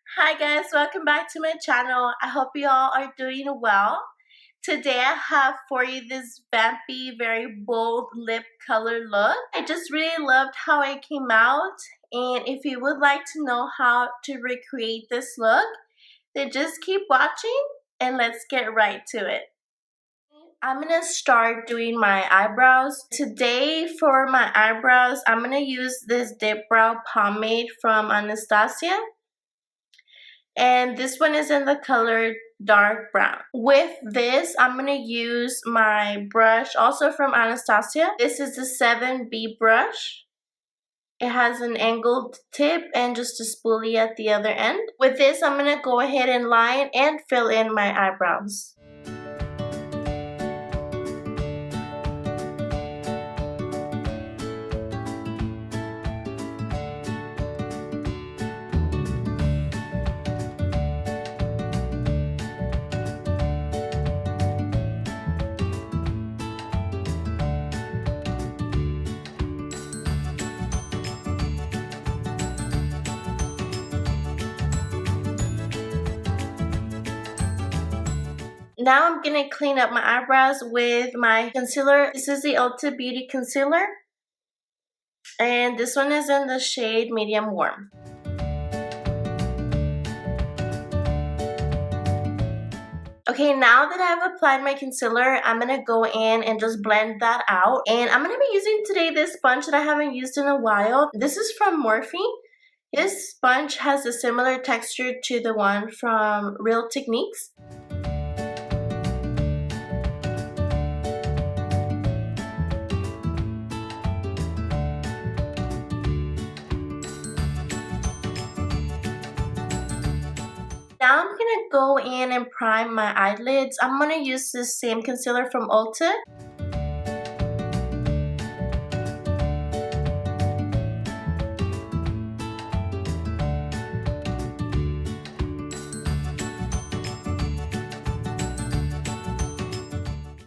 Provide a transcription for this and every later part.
Hi guys, welcome back to my channel. I hope you all are doing well. Today I have for you this Vampy very bold lip color look. I just really loved how it came out, and if you would like to know how to recreate this look, then just keep watching and let's get right to it. I'm gonna start doing my eyebrows. Today for my eyebrows, I'm gonna use this Dipbrow pomade from Anastasia. And this one is in the color dark brown. With this, I'm going to use my brush, also from Anastasia. This is the 7B brush. It has an angled tip and just a spoolie at the other end. With this, I'm going to go ahead and line and fill in my eyebrows. Now I'm going to clean up my eyebrows with my concealer. This is the ULTA Beauty Concealer. And this one is in the shade Medium Warm. Okay, now that I've applied my concealer, I'm going to go in and just blend that out. And I'm going to be using today this sponge that I haven't used in a while. This is from Morphe. This sponge has a similar texture to the one from Real Techniques. Now I'm going to go in and prime my eyelids. I'm going to use the same concealer from ULTA.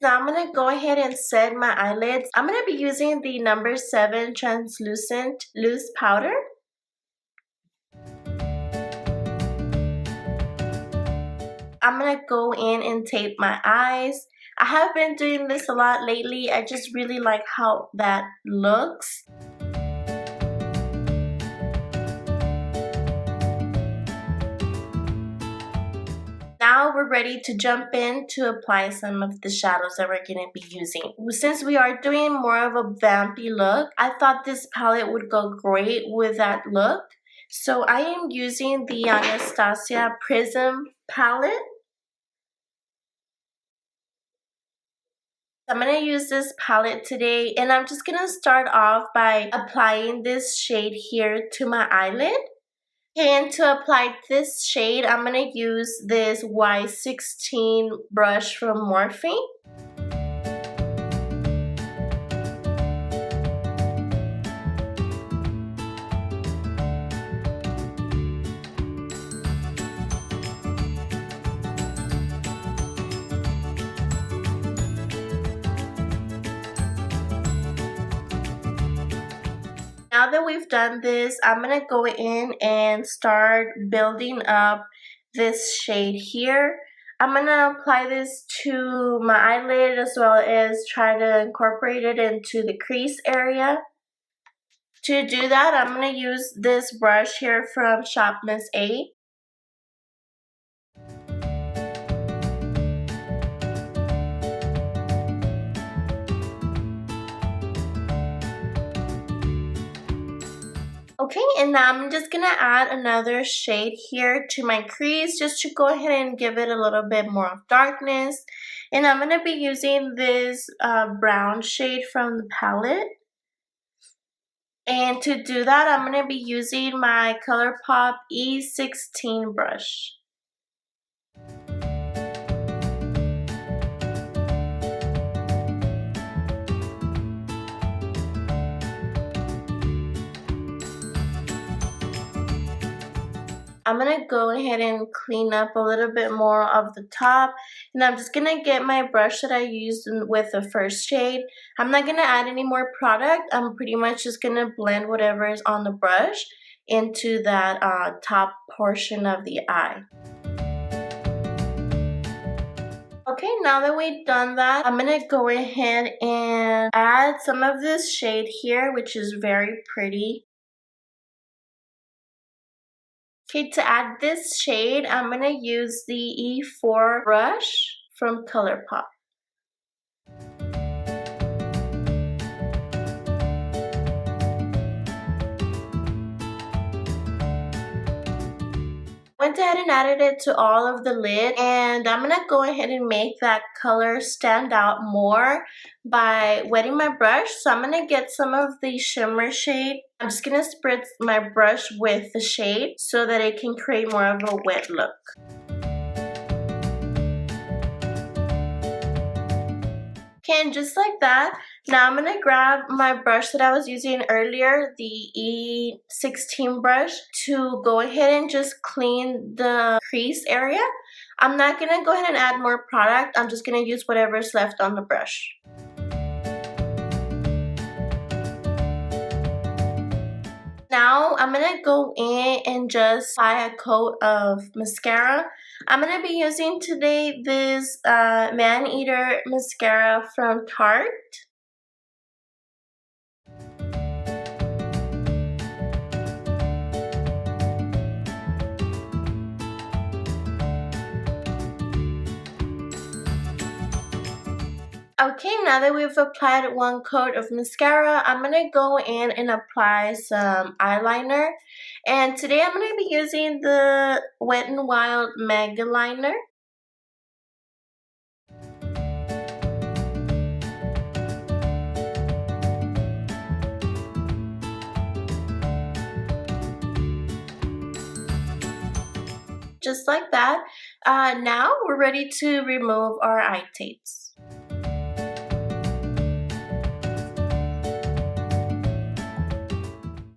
Now I'm going to go ahead and set my eyelids. I'm going to be using the number 7 translucent loose powder. I'm going to go in and tape my eyes. I have been doing this a lot lately. I just really like how that looks. Now we're ready to jump in to apply some of the shadows that we're going to be using. Since we are doing more of a vampy look, I thought this palette would go great with that look. So I am using the Anastasia PRISM palette. I'm going to use this palette today, and I'm just going to start off by applying this shade here to my eyelid. And to apply this shade, I'm going to use this Y16 brush from Morphe. Now that we've done this, I'm going to go in and start building up this shade here. I'm going to apply this to my eyelid as well as try to incorporate it into the crease area. To do that, I'm going to use this brush here from Shop Miss A. Okay, and now I'm just going to add another shade here to my crease just to go ahead and give it a little bit more of darkness. And I'm going to be using this brown shade from the palette. And to do that, I'm going to be using my ColourPop E16 brush. I'm going to go ahead and clean up a little bit more of the top. And I'm just going to get my brush that I used with the first shade. I'm not going to add any more product. I'm pretty much just going to blend whatever is on the brush. into that top portion of the eye. Okay, now that we've done that, I'm going to go ahead and add some of this shade here, which is very pretty. Okay, to add this shade, I'm going to use the E4 brush from ColourPop. Went ahead and added it to all of the lid, and I'm going to go ahead and make that color stand out more by wetting my brush. So I'm going to get some of the shimmer shade. I'm just going to spritz my brush with the shade so that it can create more of a wet look. Okay, and just like that, now I'm going to grab my brush that I was using earlier, the E16 brush, to go ahead and just clean the crease area. I'm not going to go ahead and add more product. I'm just going to use whatever's left on the brush. Now I'm going to go in and just apply a coat of mascara. I'm going to be using today this Maneater mascara from Tarte. Okay, now that we've applied one coat of mascara, I'm going to go in and apply some eyeliner. And today I'm going to be using the Wet n Wild MegaLiner. Just like that. Now we're ready to remove our eye tapes.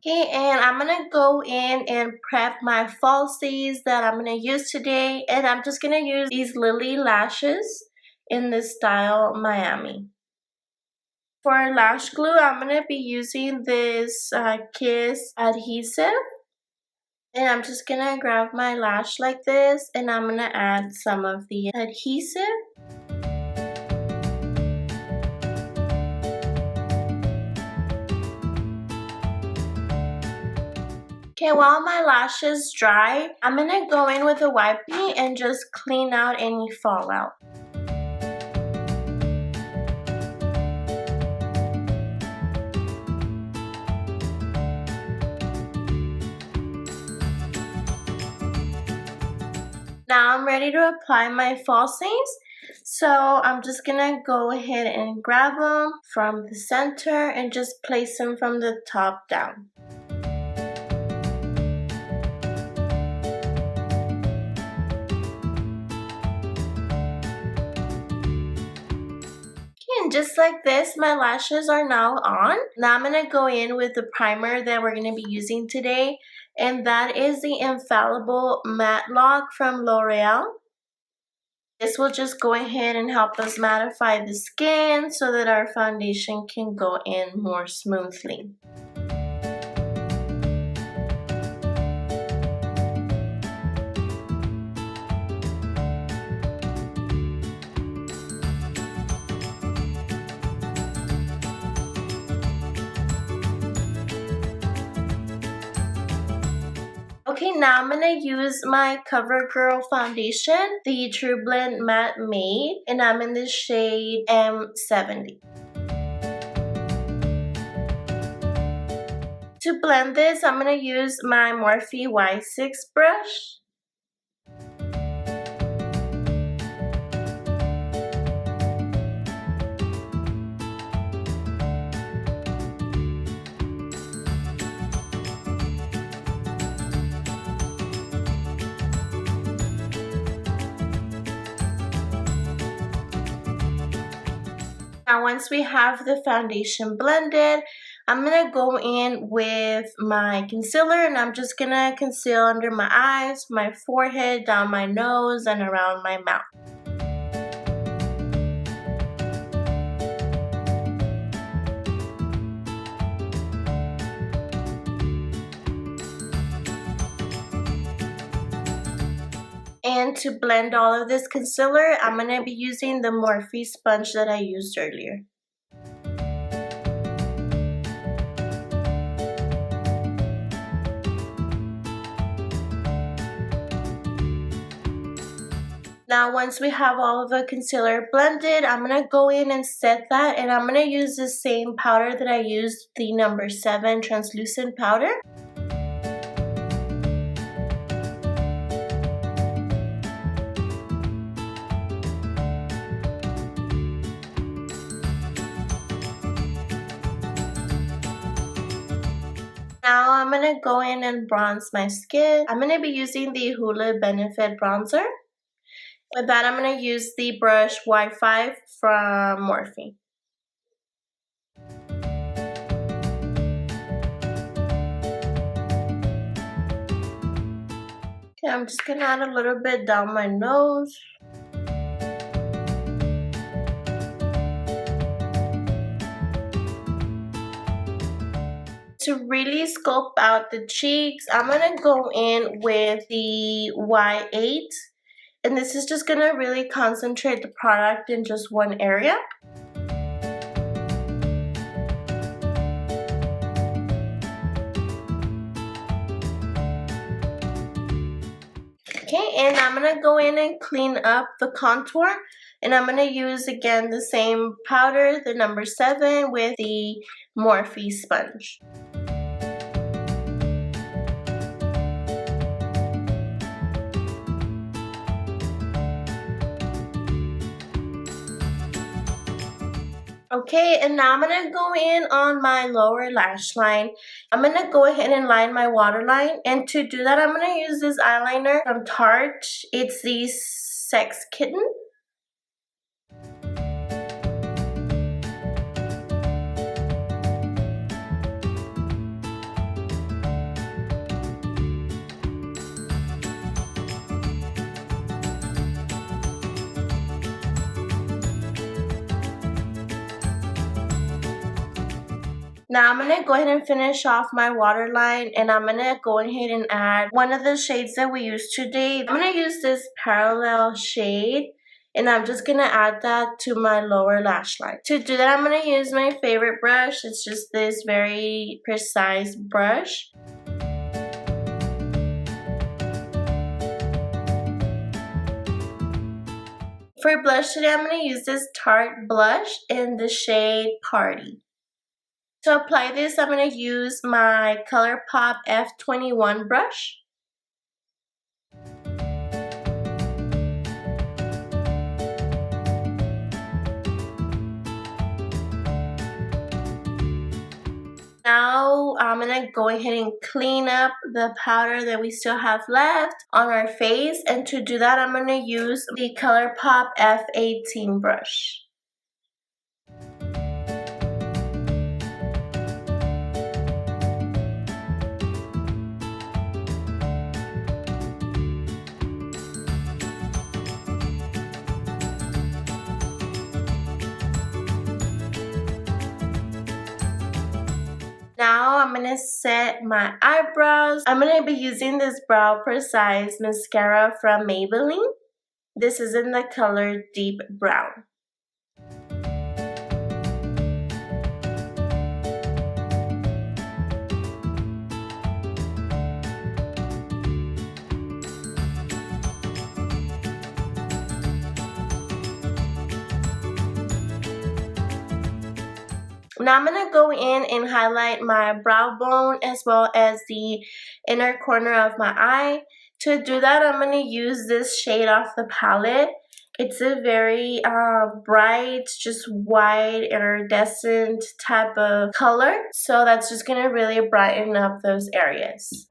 Okay, and I'm going to go in and prep my falsies that I'm going to use today. And I'm just going to use these Lilly lashes in the style Miami. For lash glue, I'm going to be using this Kiss Adhesive. And I'm just going to grab my lash like this, and I'm going to add some of the adhesive. Okay, while my lashes dry, I'm going to go in with a wipey and just clean out any fallout. Now I'm ready to apply my falsies. So I'm just going to go ahead and grab them from the center and just place them from the top down. And just like this, my lashes are now on. Now I'm going to go in with the primer that we're going to be using today. And that is the Infallible Matte Lock from L'Oreal. This will just go ahead and help us mattify the skin so that our foundation can go in more smoothly. Okay, now I'm going to use my CoverGirl foundation, the TruBlend Matte Made, and I'm in the shade M70. To blend this, I'm going to use my Morphe Y6 brush. Now once we have the foundation blended, I'm going to go in with my concealer, and I'm just going to conceal under my eyes, my forehead, down my nose, and around my mouth. And to blend all of this concealer, I'm going to be using the Morphe sponge that I used earlier. Now once we have all of the concealer blended, I'm going to go in and set that, and I'm going to use the same powder that I used, the number 7 translucent powder. Now I'm going to go in and bronze my skin. I'm going to be using the Hoola Benefit Bronzer. With that, I'm going to use the brush Y5 from Morphe. Okay, I'm just going to add a little bit down my nose. To really sculpt out the cheeks, I'm going to go in with the Y8. And this is just going to really concentrate the product in just one area. Okay, and I'm going to go in and clean up the contour. And I'm going to use again the same powder, the number 7, with the Morphe sponge. Okay, and now I'm going to go in on my lower lash line. I'm going to go ahead and line my waterline. And to do that, I'm going to use this eyeliner from Tarte. It's the Sex Kitten. Now I'm going to go ahead and finish off my waterline, and I'm going to go ahead and add one of the shades that we used today. I'm going to use this Parallel shade, and I'm just going to add that to my lower lash line. To do that, I'm going to use my favorite brush. It's just this very precise brush. For blush today, I'm going to use this Tarte blush in the shade Party. To apply this, I'm going to use my ColourPop F21 brush. Now I'm going to go ahead and clean up the powder that we still have left on our face. And to do that, I'm going to use the ColourPop F18 brush. Now I'm going to set my eyebrows. I'm going to be using this Brow Precise mascara from Maybelline. This is in the color Deep Brown. Now I'm going to go in and highlight my brow bone as well as the inner corner of my eye. To do that, I'm going to use this shade off the palette. It's a very bright, just white, iridescent type of color. So that's just going to really brighten up those areas.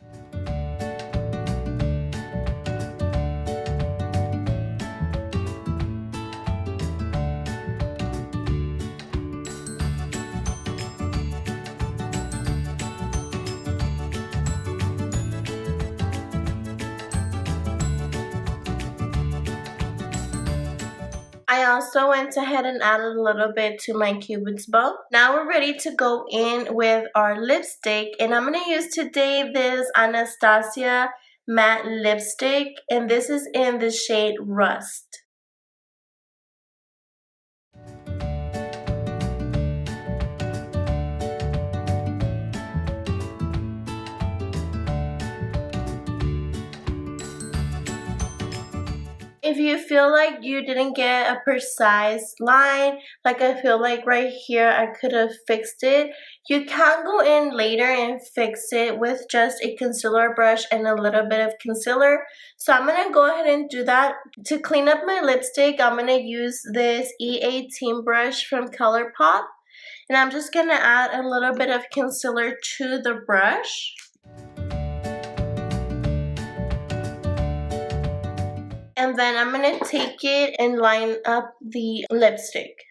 I also went ahead and added a little bit to my Cupid's bow. Now we're ready to go in with our lipstick, and I'm going to use today this Anastasia matte lipstick, and this is in the shade Rust. If you feel like you didn't get a precise line, like I feel like right here I could have fixed it, you can go in later and fix it with just a concealer brush and a little bit of concealer. So I'm going to go ahead and do that. To clean up my lipstick, I'm going to use this E18 brush from ColourPop. And I'm just going to add a little bit of concealer to the brush. And then I'm going to take it and line up the lipstick.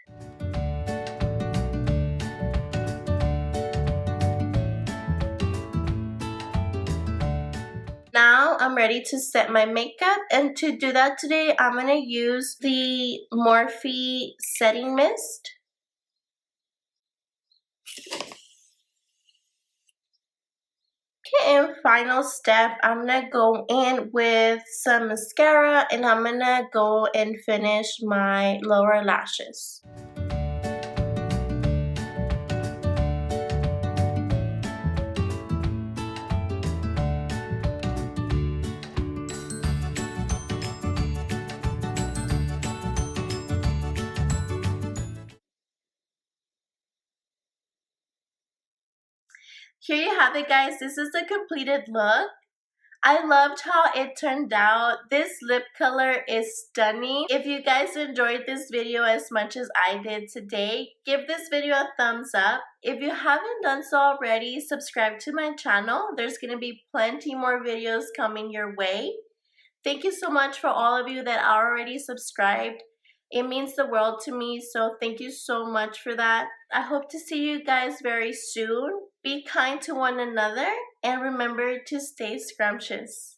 Now I'm ready to set my makeup, and to do that today, I'm going to use the Morphe Setting Mist. Okay, and final step, I'm going to go in with some mascara, and I'm going to go and finish my lower lashes. Here you have it, guys. This is the completed look. I loved how it turned out. This lip color is stunning. If you guys enjoyed this video as much as I did today, give this video a thumbs up. If you haven't done so already, subscribe to my channel. There's going to be plenty more videos coming your way. Thank you so much for all of you that are already subscribed. It means the world to me, so thank you so much for that. I hope to see you guys very soon. Be kind to one another, and remember to stay scrumptious.